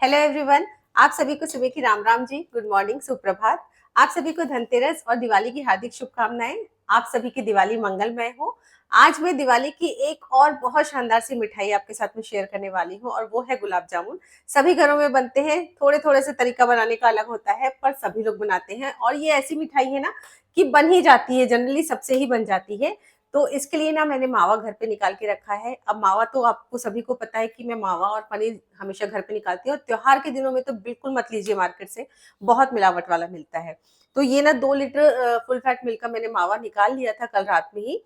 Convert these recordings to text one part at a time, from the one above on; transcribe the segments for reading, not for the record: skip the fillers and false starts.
Hello everyone. आप सभी को सुबह की राम राम जी, गुड मॉर्निंग, सुप्रभात। आप सभी को धनतेरस और दिवाली की हार्दिक शुभकामनाएं। आप सभी की दिवाली मंगलमय हो। आज मैं दिवाली की एक और बहुत शानदार सी मिठाई आपके साथ में शेयर करने वाली हूँ और वो है गुलाब जामुन। सभी घरों में बनते हैं, थोड़े थोड़े से तरीका बनाने का अलग होता है पर सभी लोग बनाते हैं और ये ऐसी मिठाई है ना कि बन ही जाती है, जनरली सबसे ही बन जाती है। तो इसके लिए ना मैंने मावा घर पे निकाल के रखा है। अब मावा तो आपको सभी को पता है कि मैं मावा और पनीर हमेशा घर पे निकालती हूँ और त्योहार के दिनों में तो बिल्कुल मत लीजिए मार्केट से, बहुत मिलावट वाला मिलता है। तो ये ना 2 लीटर फुल फैट मिल्क का मैंने मावा निकाल लिया था कल रात में ही।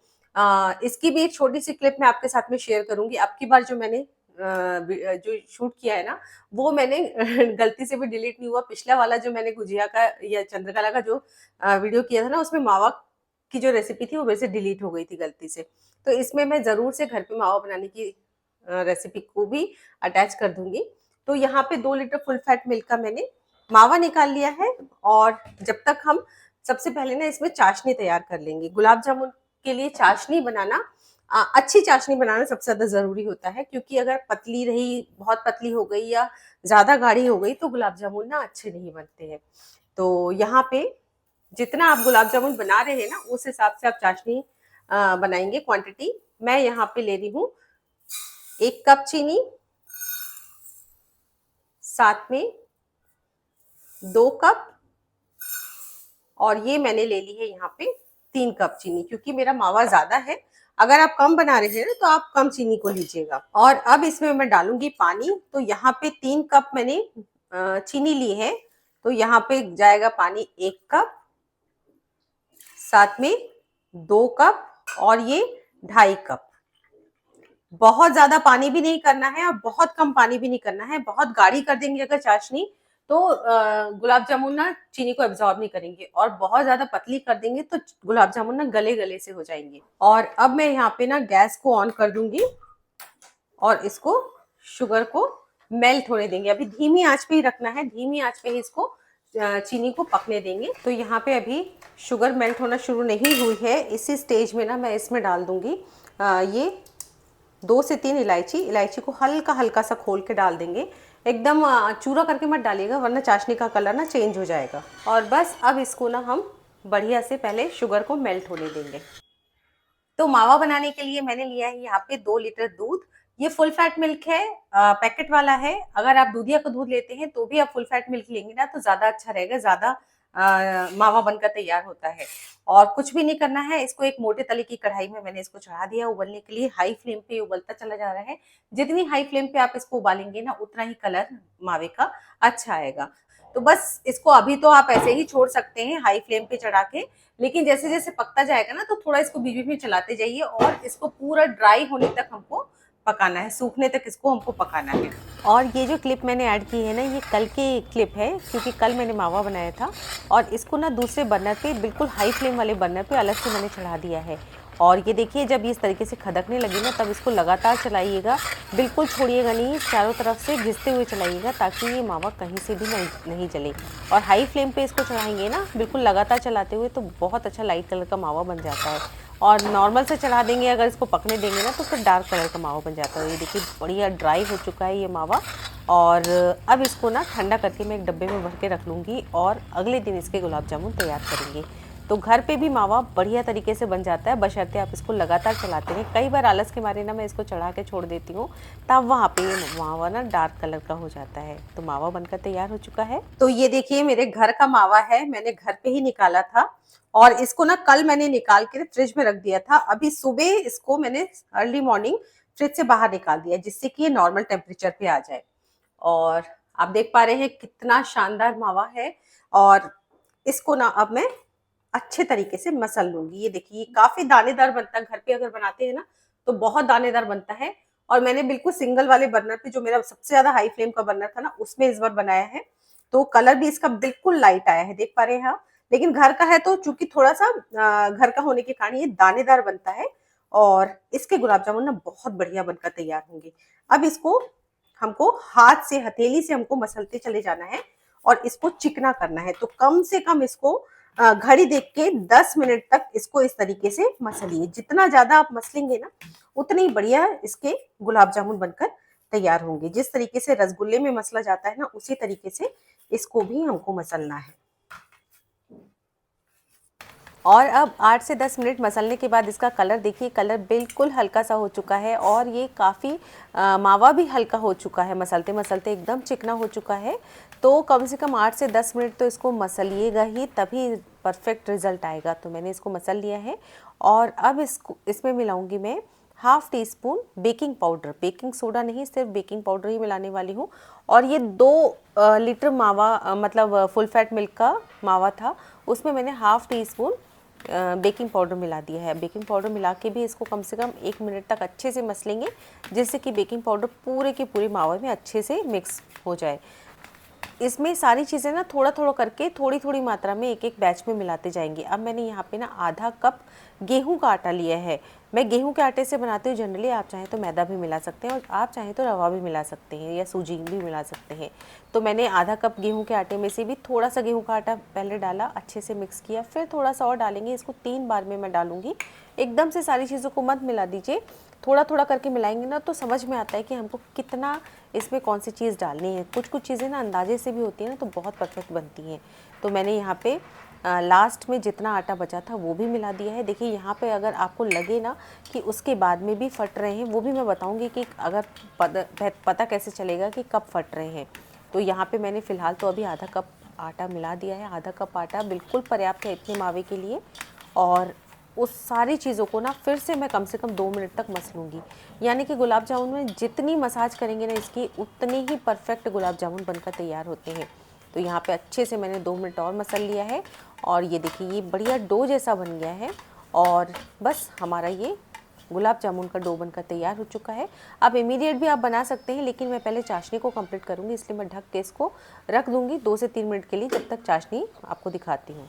इसकी भी एक छोटी सी क्लिप मैं आपके साथ में शेयर करूंगी। अब की बार जो मैंने जो शूट किया है ना वो मैंने गलती से भी डिलीट नहीं हुआ। पिछला वाला जो मैंने गुजिया का या चंद्रकला का जो वीडियो किया था ना उसमें मावा की जो रेसिपी थी वो मेरे से डिलीट हो गई थी गलती से। तो इसमें मैं ज़रूर से घर पे मावा बनाने की रेसिपी को भी अटैच कर दूंगी। तो यहाँ पे 2 लीटर फुल फैट मिल्क का मैंने मावा निकाल लिया है। और जब तक हम सबसे पहले ना इसमें चाशनी तैयार कर लेंगे। गुलाब जामुन के लिए चाशनी बनाना, अच्छी चाशनी बनाना सबसे ज्यादा जरूरी होता है, क्योंकि अगर पतली रही, बहुत पतली हो गई या ज्यादा गाढ़ी हो गई तो गुलाब जामुन ना अच्छे नहीं बनते हैं। तो यहाँ पे जितना आप गुलाब जामुन बना रहे हैं ना उस हिसाब से आप चाशनी बनाएंगे। क्वांटिटी मैं यहाँ पे ले रही हूँ 1 कप चीनी, साथ में 2 कप, और ये मैंने ले ली है यहाँ पे 3 कप चीनी, क्योंकि मेरा मावा ज्यादा है। अगर आप कम बना रहे हैं ना तो आप कम चीनी को लीजिएगा। और अब इसमें मैं डालूंगी पानी। तो यहाँ पे 3 कप मैंने चीनी ली है, तो यहाँ पे जाएगा पानी 1 कप, साथ में 2 कप, और ये 2.5 कप। बहुत ज्यादा पानी भी नहीं करना है और बहुत कम पानी भी नहीं करना है। बहुत गाढ़ी कर देंगे अगर चाशनी तो गुलाब जामुन ना चीनी को एब्जॉर्ब नहीं करेंगे, और बहुत ज्यादा पतली कर देंगे तो गुलाब जामुन ना गले गले से हो जाएंगे। और अब मैं यहाँ पे ना गैस को ऑन कर दूंगी और इसको, शुगर को मेल्ट होने देंगे। अभी धीमी आंच पे ही रखना है, धीमी आंच पे ही इसको चीनी को पकने देंगे। तो यहाँ पे अभी शुगर मेल्ट होना शुरू नहीं हुई है। इसी स्टेज में ना मैं इसमें डाल दूंगी ये 2 से 3 इलायची। इलायची को हल्का हल्का सा खोल के डाल देंगे, एकदम चूरा करके मत डालिएगा वरना चाशनी का कलर ना चेंज हो जाएगा। और बस अब इसको ना हम बढ़िया से पहले शुगर को मेल्ट होने देंगे। तो मावा बनाने के लिए मैंने लिया है यहाँ पे 2 लीटर दूध। ये फुल फैट मिल्क है, पैकेट वाला है। अगर आप दूधिया का दूध लेते हैं तो भी आप फुल फैट मिल्क लेंगे ना तो ज्यादा अच्छा रहेगा, ज्यादा मावा बनकर तैयार होता है। और कुछ भी नहीं करना है, इसको एक मोटे तले की कढ़ाई में मैंने इसको चढ़ा दिया उबलने के लिए। हाई फ्लेम पे उबलता चला जा रहा है। जितनी हाई फ्लेम पे आप इसको उबालेंगे ना उतना ही कलर मावे का अच्छा आएगा। तो बस इसको अभी तो आप ऐसे ही छोड़ सकते हैं हाई फ्लेम पे चढ़ा के, लेकिन जैसे जैसे पकता जाएगा ना तो थोड़ा इसको बीच बीच में चलाते जाइए और इसको पूरा ड्राई होने तक हमको पकाना है, सूखने तक इसको हमको पकाना है। और ये जो क्लिप मैंने ऐड की है ना ये कल की क्लिप है, क्योंकि कल मैंने मावा बनाया था और इसको ना दूसरे बर्नर पे, बिल्कुल हाई फ्लेम वाले बर्नर पे अलग से मैंने चढ़ा दिया है। और ये देखिए जब इस तरीके से खदकने लगी ना तब इसको लगातार चलाइएगा, बिल्कुल छोड़िएगा नहीं, चारों तरफ से घिसते हुए चलाइएगा ताकि ये मावा कहीं से भी नहीं जले। और हाई फ्लेम पे इसको चढ़ाएंगे ना बिल्कुल लगातार चलाते हुए तो बहुत अच्छा लाइट कलर का मावा बन जाता है। और नॉर्मल से चढ़ा देंगे अगर इसको पकने देंगे ना तो फिर डार्क कलर का मावा बन जाता है। ये देखिए बढ़िया ड्राई हो चुका है ये मावा। और अब इसको ना ठंडा करके मैं एक डब्बे में भर के रख लूँगी और अगले दिन इसके गुलाब जामुन तैयार करेंगे। तो घर पे भी मावा बढ़िया तरीके से बन जाता है, बशर्ते आप इसको लगातार चलाते हैं। कई बार आलस के मारे ना मैं इसको चढ़ा के छोड़ देती हूँ, तब वहाँ पे ये मावा ना डार्क कलर का हो जाता है। तो मावा बनकर तैयार हो चुका है। तो ये देखिए मेरे घर का मावा है, मैंने घर पे ही निकाला था और इसको ना कल मैंने निकाल के फ्रिज में रख दिया था। अभी सुबह इसको मैंने अर्ली मॉर्निंग फ्रिज से बाहर निकाल दिया जिससे कि ये नॉर्मल टेम्परेचर पे आ जाए। और आप देख पा रहे हैं कितना शानदार मावा है। और इसको ना अब मैं अच्छे तरीके से मसल लूंगी। ये देखिए काफी दानेदार बनता है, घर पे अगर बनाते हैं ना तो बहुत दानेदार बनता है। और मैंने बिल्कुल सिंगल वाले बर्नर पे, जो मेरा सबसे ज्यादा हाई फ्लेम का बर्नर था ना, उसमें इस बार बनाया है। तो कलर भी इसका बिल्कुल लाइट आया है, देख पा रहे हैं आप। लेकिन घर का है तो चूंकि थोड़ा सा घर का होने के कारण ये दानेदार बनता है और इसके गुलाब जामुन ना बहुत बढ़िया बनकर तैयार होंगे। अब इसको हमको हाथ से, हथेली से हमको मसलते चले जाना है और इसको चिकना करना है। तो कम से कम इसको घड़ी देख के 10 मिनट तक इसको इस तरीके से मसलिए। जितना ज्यादा आप मसलेंगे ना उतनी बढ़िया इसके गुलाब जामुन बनकर तैयार होंगे। जिस तरीके से रसगुल्ले में मसला जाता है ना, उसी तरीके से इसको भी हमको मसलना है। और अब 8 से 10 मिनट मसलने के बाद इसका कलर देखिए, कलर बिल्कुल हल्का सा हो चुका है और ये काफ़ी मावा भी हल्का हो चुका है, मसलते मसलते एकदम चिकना हो चुका है। तो कम से कम 8 से 10 मिनट तो इसको मसलिएगा ही, तभी परफेक्ट रिज़ल्ट आएगा। तो मैंने इसको मसल लिया है और अब इसमें मिलाऊंगी मैं half tea spoon baking powder. Baking soda नहीं, सिर्फ बेकिंग पाउडर ही मिलाने वाली हूँ। और ये 2 लीटर मावा मतलब फुल फैट मिल्क का मावा था, उसमें मैंने half tea spoon baking powder मिला दिया है। बेकिंग पाउडर मिला के भी इसको कम से कम 1 मिनट तक अच्छे से मसलेंगे, जिससे कि बेकिंग पाउडर पूरे के पूरे मावे में अच्छे से मिक्स हो जाए। इसमें सारी चीज़ें ना थोड़ा थोड़ा करके थोड़ी थोड़ी मात्रा में एक एक बैच में मिलाते जाएंगे। अब मैंने यहाँ पे ना आधा कप गेहूं का आटा लिया है। मैं गेहूं के आटे से बनाती हूँ जनरली, आप चाहें तो मैदा भी मिला सकते हैं और आप चाहें तो रवा भी मिला सकते हैं या सूजी भी मिला सकते हैं। तो मैंने आधा कप गेहूं के आटे में से भी थोड़ा सा गेहूं का आटा पहले डाला, अच्छे से मिक्स किया, फिर थोड़ा सा और डालेंगे। इसको 3 बार में मैं डालूँगी। एकदम से सारी चीज़ों को मत मिला दीजिए, थोड़ा थोड़ा करके मिलाएंगे ना तो समझ में आता है कि हमको कितना इसमें कौन सी चीज़ डालनी है। कुछ कुछ चीज़ें ना अंदाजे से भी होती है ना, तो बहुत परफेक्ट बनती हैं। तो मैंने यहाँ पे लास्ट में जितना आटा बचा था वो भी मिला दिया है। देखिए यहाँ पे अगर आपको लगे ना कि उसके बाद में भी फट रहे हैं, वो भी मैं बताऊँगी कि अगर पता कैसे चलेगा कि कब फट रहे हैं। तो यहाँ पे मैंने फ़िलहाल तो अभी आधा कप आटा मिला दिया है। आधा कप आटा बिल्कुल पर्याप्त है इतने मावे के लिए। और उस सारी चीज़ों को ना फिर से मैं कम से कम 2 मिनट तक मसलूँगी। यानी कि गुलाब जामुन में जितनी मसाज करेंगे ना इसकी, उतने ही परफेक्ट गुलाब जामुन बनकर तैयार होते हैं। तो यहाँ पे अच्छे से मैंने 2 मिनट और मसल लिया है और ये देखिए ये बढ़िया डो जैसा बन गया है। और बस हमारा ये गुलाब जामुन का डो बनकर तैयार हो चुका है। अब इमीडिएट भी आप बना सकते हैं, लेकिन मैं पहले चाशनी को कंप्लीट करूँगी, इसलिए मैं ढक के इसको रख दूँगी 2 से 3 मिनट के लिए, जब तक चाशनी आपको दिखाती हूँ।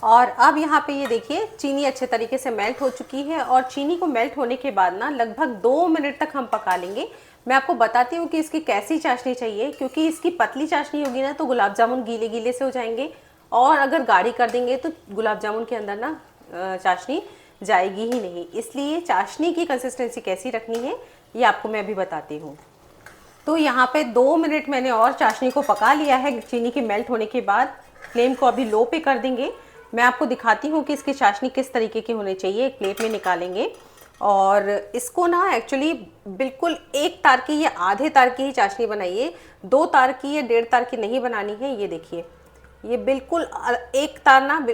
और अब यहाँ पे ये देखिए चीनी अच्छे तरीके से मेल्ट हो चुकी है। और चीनी को मेल्ट होने के बाद ना लगभग 2 मिनट तक हम पका लेंगे। मैं आपको बताती हूँ कि इसकी कैसी चाशनी चाहिए, क्योंकि इसकी पतली चाशनी होगी ना तो गुलाब जामुन गीले गीले से हो जाएंगे, और अगर गाढ़ी कर देंगे तो गुलाब जामुन के अंदर ना चाशनी जाएगी ही नहीं। इसलिए चाशनी की कंसिस्टेंसी कैसी रखनी है ये आपको मैं अभी बताती हूँ। तो यहाँ पे 2 मिनट मैंने और चाशनी को पका लिया है चीनी के मेल्ट होने के बाद। फ्लेम को अभी लो पे कर देंगे। मैं आपको दिखाती हूँ कि इसकी चाशनी किस तरीके की होनी चाहिए। एक प्लेट में निकालेंगे और इसको ना एक्चुअली बिल्कुल 1 तार की या आधे तार की ही चाशनी बनाइए, 2 तार की या 1.5 तार की नहीं बनानी है। ये देखिए ये बिल्कुल 1 तार ना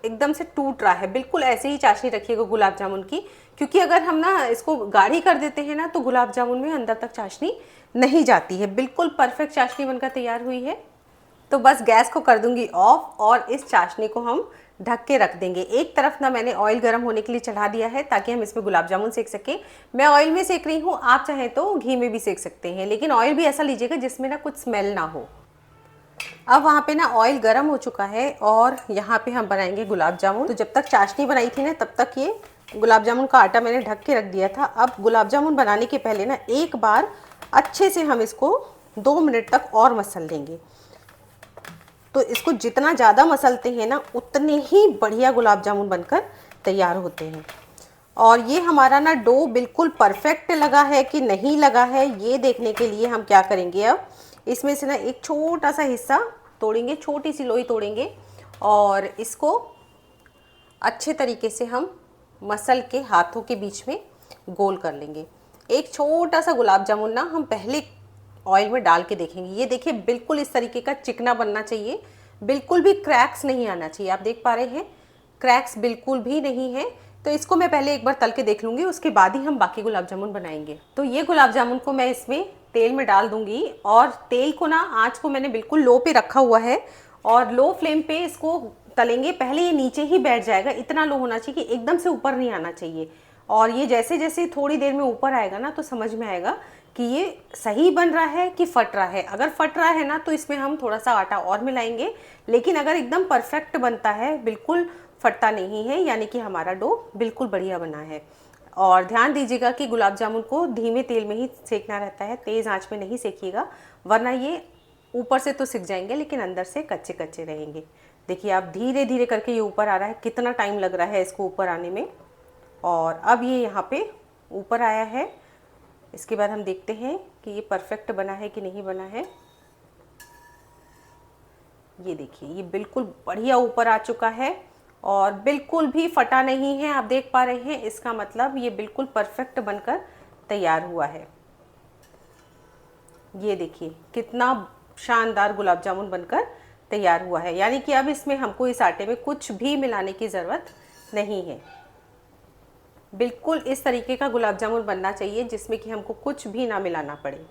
एकदम से टूट रहा है, बिल्कुल ऐसे ही चाशनी रखिएगा गुलाब जामुन की, क्योंकि अगर हम ना इसको गाढ़ी कर देते हैं ना तो गुलाब जामुन में अंदर तक चाशनी नहीं जाती है। बिल्कुल परफेक्ट चाशनी बनकर तैयार हुई है। तो बस गैस को कर दूंगी ऑफ और इस चाशनी को हम ढक के रख देंगे। एक तरफ ना मैंने ऑयल गर्म होने के लिए चढ़ा दिया है ताकि हम इसमें गुलाब जामुन सेक सकें। मैं ऑयल में सेक रही हूँ, आप चाहें तो घी में भी सेक सकते हैं, लेकिन ऑयल भी ऐसा लीजिएगा जिसमें ना कुछ स्मेल ना हो। अब वहाँ पे ना ऑयल गर्म हो चुका है और यहाँ पे हम बनाएंगे गुलाब जामुन। तो जब तक चाशनी बनाई थी ना तब तक ये गुलाब जामुन का आटा मैंने ढक के रख दिया था। अब गुलाब जामुन बनाने के पहले ना एक बार अच्छे से हम इसको 2 मिनट तक और मसल लेंगे। तो इसको जितना ज़्यादा मसलते हैं ना उतने ही बढ़िया गुलाब जामुन बनकर तैयार होते हैं। और ये हमारा ना डो बिल्कुल परफेक्ट लगा है कि नहीं लगा है, ये देखने के लिए हम क्या करेंगे, अब इसमें से ना एक छोटा सा हिस्सा तोड़ेंगे, छोटी सी लोई तोड़ेंगे और इसको अच्छे तरीके से हम मसल के हाथों के बीच में गोल कर लेंगे। एक छोटा सा गुलाब जामुन ना हम पहले ऑयल में डाल के देखेंगे। ये देखिए बिल्कुल इस तरीके का चिकना बनना चाहिए, बिल्कुल भी क्रैक्स नहीं आना चाहिए। आप देख पा रहे हैं क्रैक्स बिल्कुल भी नहीं है। तो इसको मैं पहले एक बार तल के देख लूँगी, उसके बाद ही हम बाकी गुलाब जामुन बनाएंगे। तो ये गुलाब जामुन को मैं इसमें तेल में डाल दूंगी और तेल को ना आँच को मैंने बिल्कुल लो पे रखा हुआ है और लो फ्लेम पे इसको तलेंगे। पहले ये नीचे ही बैठ जाएगा, इतना लो होना चाहिए कि एकदम से ऊपर नहीं आना चाहिए। और ये जैसे जैसे थोड़ी देर में ऊपर आएगा ना तो समझ में आएगा कि ये सही बन रहा है कि फट रहा है। अगर फट रहा है ना तो इसमें हम थोड़ा सा आटा और मिलाएंगे, लेकिन अगर एकदम परफेक्ट बनता है, बिल्कुल फटता नहीं है, यानी कि हमारा डो बिल्कुल बढ़िया बना है। और ध्यान दीजिएगा कि गुलाब जामुन को धीमे तेल में ही सेकना रहता है, तेज़ आंच में नहीं सेकिएगा, वरना ये ऊपर से तो सिक जाएंगे लेकिन अंदर से कच्चे कच्चे रहेंगे। देखिए आप धीरे धीरे करके ये ऊपर आ रहा है, कितना टाइम लग रहा है इसको ऊपर आने में। और अब ये यहाँ पे ऊपर आया है इसके बाद हम देखते हैं कि ये परफेक्ट बना है कि नहीं बना है। ये देखिए, ये बिल्कुल बढ़िया ऊपर आ चुका है और बिल्कुल भी फटा नहीं है। आप देख पा रहे हैं, इसका मतलब ये बिल्कुल परफेक्ट बनकर तैयार हुआ है। ये देखिए कितना शानदार गुलाब जामुन बनकर तैयार हुआ है। यानी कि अब इसमें हमको इस आटे में कुछ भी मिलाने की ज़रूरत नहीं है। बिल्कुल इस तरीके का गुलाब जामुन बनना चाहिए जिसमें कि हमको कुछ भी ना मिलाना पड़े।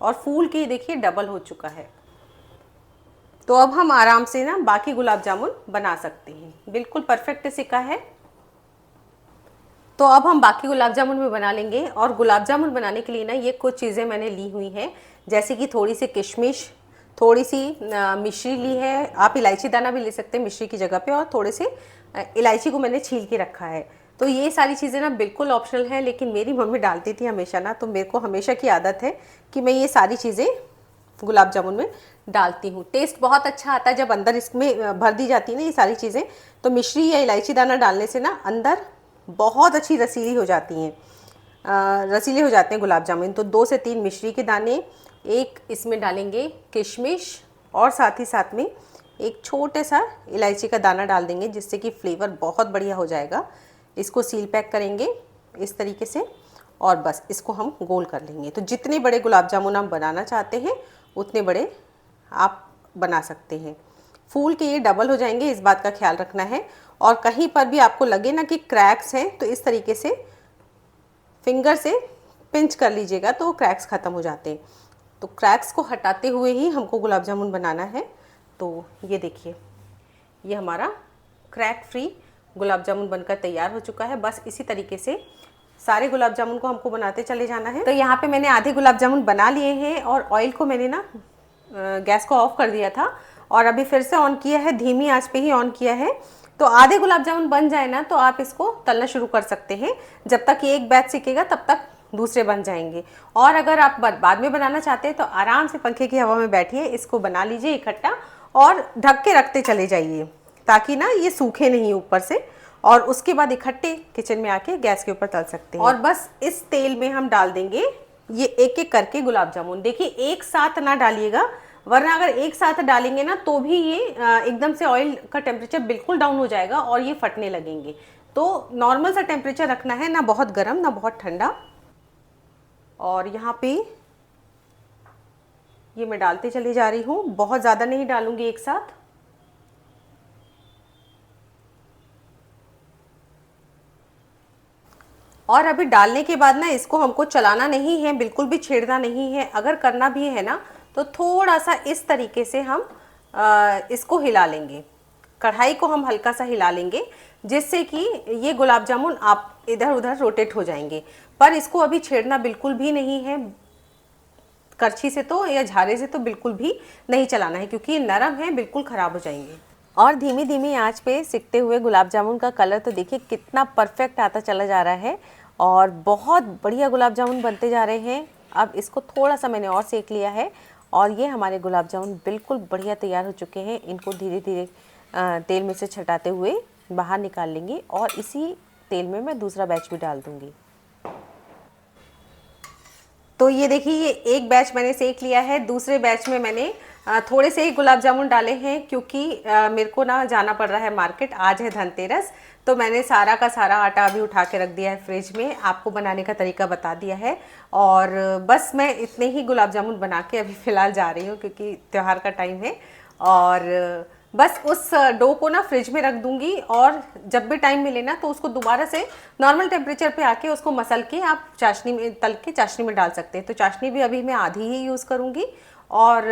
और फूल के देखिए डबल हो चुका है। तो अब हम आराम से ना बाकी गुलाब जामुन बना सकते हैं। बिल्कुल परफेक्ट सिका है। तो अब हम बाकी गुलाब जामुन भी बना लेंगे। और गुलाब जामुन बनाने के लिए ना ये कुछ चीज़ें मैंने ली हुई हैं, जैसे कि थोड़ी सी किशमिश, थोड़ी सी मिश्री ली है। आप इलायची दाना भी ले सकते हैं मिश्री की जगह पे, और थोड़े से इलायची को मैंने छील के रखा है। तो ये सारी चीज़ें ना बिल्कुल ऑप्शनल हैं, लेकिन मेरी मम्मी डालती थी हमेशा ना, तो मेरे को हमेशा की आदत है कि मैं ये सारी चीज़ें गुलाब जामुन में डालती हूँ। टेस्ट बहुत अच्छा आता है जब अंदर इसमें भर दी जाती है ना ये सारी चीज़ें। तो मिश्री या इलायची दाना डालने से ना अंदर बहुत अच्छी रसीली हो जाती हैं, रसीले हो जाते हैं गुलाब जामुन। तो 2 से 3 मिश्री के दाने, एक इसमें डालेंगे किशमिश, और साथ ही साथ में एक छोटे सा इलायची का दाना डाल देंगे, जिससे कि फ्लेवर बहुत बढ़िया हो जाएगा। इसको सील पैक करेंगे इस तरीके से, और बस इसको हम गोल कर लेंगे। तो जितने बड़े गुलाब जामुन आप बनाना चाहते हैं उतने बड़े आप बना सकते हैं। फूल के ये डबल हो जाएंगे, इस बात का ख्याल रखना है। और कहीं पर भी आपको लगे ना कि क्रैक्स हैं, तो इस तरीके से फिंगर से पिंच कर लीजिएगा, तो क्रैक्स ख़त्म हो जाते हैं। तो क्रैक्स को हटाते हुए ही हमको गुलाब जामुन बनाना है। तो ये देखिए, ये हमारा क्रैक फ्री गुलाब जामुन बनकर तैयार हो चुका है। बस इसी तरीके से सारे गुलाब जामुन को हमको बनाते चले जाना है। तो यहाँ पे मैंने आधे गुलाब जामुन बना लिए हैं, और ऑयल को मैंने ना गैस को ऑफ कर दिया था, और अभी फिर से ऑन किया है, धीमी आंच पे ही ऑन किया है। तो आधे गुलाब जामुन बन जाए ना, तो आप इसको तलना शुरू कर सकते हैं। जब तक ये एक बैच सिकेगा तब तक दूसरे बन जाएंगे। और अगर आप बाद में बनाना चाहते हैं तो आराम से पंखे की हवा में बैठिए, इसको बना लीजिए इकट्ठा, और ढक के रखते चले जाइए, ताकि ना ये सूखे नहीं ऊपर से। और उसके बाद इकट्ठे किचन में आके गैस के ऊपर तल सकते हैं। और बस इस तेल में हम डाल देंगे ये एक एक करके गुलाब जामुन। देखिए एक साथ ना डालिएगा, वरना अगर एक साथ डालेंगे ना तो भी ये एकदम से ऑयल का टेम्परेचर बिल्कुल डाउन हो जाएगा और ये फटने लगेंगे। तो नॉर्मल सा टेम्परेचर रखना है, ना बहुत गर्म ना बहुत ठंडा। और यहाँ पे ये मैं डालते चली जा रही हूँ, बहुत ज़्यादा नहीं डालूंगी एक साथ। और अभी डालने के बाद ना इसको हमको चलाना नहीं है, बिल्कुल भी छेड़ना नहीं है। अगर करना भी है ना तो थोड़ा सा इस तरीके से हम इसको हिला लेंगे, कढ़ाई को हम हल्का सा हिला लेंगे, जिससे कि ये गुलाब जामुन आप इधर उधर रोटेट हो जाएंगे। पर इसको अभी छेड़ना बिल्कुल भी नहीं है, करछी से तो या झारे से तो बिल्कुल भी नहीं चलाना है, क्योंकि ये नरम है, बिल्कुल ख़राब हो जाएंगे। और धीमी धीमी आंच पे सिकते हुए गुलाब जामुन का कलर तो देखिए कितना परफेक्ट आता चला जा रहा है, और बहुत बढ़िया गुलाब जामुन बनते जा रहे हैं। अब इसको थोड़ा सा मैंने और सेक लिया है, और ये हमारे गुलाब जामुन बिल्कुल बढ़िया तैयार हो चुके हैं। इनको धीरे धीरे तेल में से छटाते हुए बाहर निकाल लेंगे, और इसी तेल में मैं दूसरा बैच भी डाल दूँगी। तो ये देखिए, ये एक बैच मैंने सेक लिया है। दूसरे बैच में मैंने थोड़े से ही गुलाब जामुन डाले हैं, क्योंकि मेरे को ना जाना पड़ रहा है मार्केट, आज है धनतेरस। तो मैंने सारा का सारा आटा अभी उठा के रख दिया है फ्रिज में, आपको बनाने का तरीका बता दिया है। और बस मैं इतने ही गुलाब जामुन बना के अभी फ़िलहाल जा रही हूँ, क्योंकि त्यौहार का टाइम है। और बस उस डो को ना फ्रिज में रख दूंगी, और जब भी टाइम मिले ना तो उसको दोबारा से नॉर्मल टेम्परेचर पे आके उसको मसल के आप चाशनी में तल के चाशनी में डाल सकते हैं। तो चाशनी भी अभी मैं आधी ही यूज़ करूँगी। और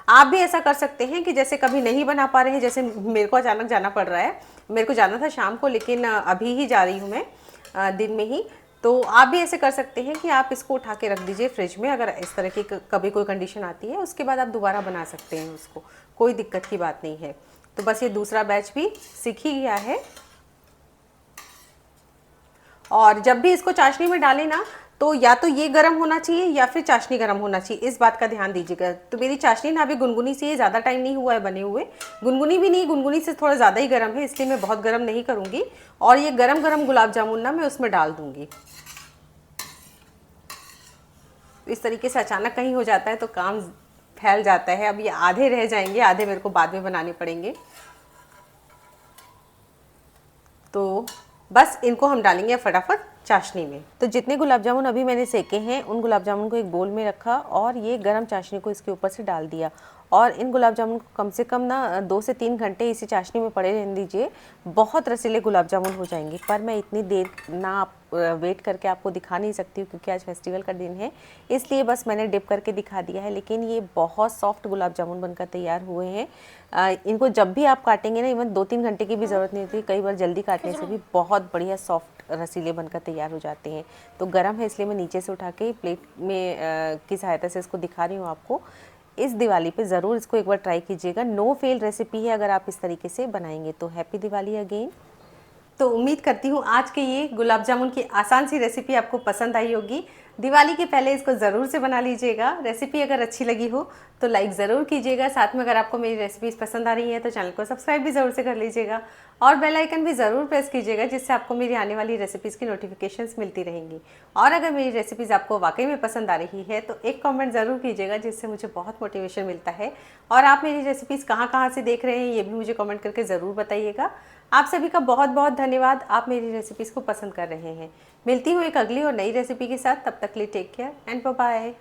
आप भी ऐसा कर सकते हैं कि जैसे कभी नहीं बना पा रहे हैं, जैसे मेरे को अचानक जाना पड़ रहा है, मेरे को जाना था शाम को, लेकिन अभी ही जा रही हूँ मैं दिन में ही। तो आप भी ऐसे कर सकते हैं कि आप इसको उठा के रख दीजिए फ्रिज में, अगर इस तरह की कभी कोई कंडीशन आती है, उसके बाद आप दोबारा बना सकते हैं उसको, कोई दिक्कत की बात नहीं है। तो बस ये दूसरा बैच भी सीख ही गया है। और जब भी इसको चाशनी में डालें ना, तो या तो ये गर्म होना चाहिए या फिर चाशनी गर्म होना चाहिए, इस बात का ध्यान दीजिएगा। तो मेरी चाशनी ना अभी गुनगुनी सी है, ज़्यादा टाइम नहीं हुआ है बने हुए, गुनगुनी भी नहीं, गुनगुनी से थोड़ा ज़्यादा ही गर्म है, इसलिए मैं बहुत गर्म नहीं करूँगी। और ये गरम गरम गुलाब जामुन ना मैं उसमें डाल दूँगी। तो इस तरीके से अचानक कहीं हो जाता है तो काम फैल जाता है। अब ये आधे रह जाएंगे, आधे मेरे को बाद में बनाने पड़ेंगे। तो बस इनको हम डालेंगे फटाफट चाशनी में। तो जितने गुलाब जामुन अभी मैंने सेके हैं उन गुलाब जामुन को एक बोल में रखा और ये गरम चाशनी को इसके ऊपर से डाल दिया। और इन गुलाब जामुन को कम से कम ना 2 से 3 घंटे इसी चाशनी में पड़े रहने दीजिए, बहुत रसीले गुलाब जामुन हो जाएंगे। पर मैं इतनी देर ना वेट करके आपको दिखा नहीं सकती हूँ क्योंकि आज फेस्टिवल का दिन है, इसलिए बस मैंने डिप करके दिखा दिया है। लेकिन ये बहुत सॉफ्ट गुलाब जामुन बनकर तैयार हुए हैं। इनको जब भी आप काटेंगे ना, इवन 2-3 घंटे की भी ज़रूरत नहीं होती, कई बार जल्दी काटने से भी बहुत बढ़िया सॉफ्ट रसीले बनकर तैयार हो जाते हैं। तो गर्म है इसलिए मैं नीचे से उठा के प्लेट में की सहायता से इसको दिखा रही हूँ आपको। इस दिवाली पे ज़रूर इसको एक बार ट्राई कीजिएगा। नो फेल रेसिपी है, अगर आप इस तरीके से बनाएंगे तो। Happy Diwali again. तो उम्मीद करती हूँ आज के ये गुलाब जामुन की आसान सी रेसिपी आपको पसंद आई होगी। दिवाली के पहले इसको ज़रूर से बना लीजिएगा। रेसिपी अगर अच्छी लगी हो तो लाइक ज़रूर कीजिएगा। साथ में अगर आपको मेरी रेसिपीज़ पसंद आ रही है तो चैनल को सब्सक्राइब भी ज़रूर से कर लीजिएगा और बेल आइकन भी ज़रूर प्रेस कीजिएगा, जिससे आपको मेरी आने वाली रेसिपीज़ की नोटिफिकेशंस मिलती रहेंगी। और अगर मेरी रेसिपीज़ आपको वाकई में पसंद आ रही है तो एक कमेंट ज़रूर कीजिएगा, जिससे मुझे बहुत मोटिवेशन मिलता है। और आप मेरी रेसिपीज़ कहाँ से देख रहे हैं ये भी मुझे कमेंट करके ज़रूर बताइएगा। आप सभी का बहुत बहुत धन्यवाद, आप मेरी रेसिपीज़ को पसंद कर रहे हैं। मिलती हूँ एक अगली और नई रेसिपी के साथ, तब तक के लिए take care and bye bye.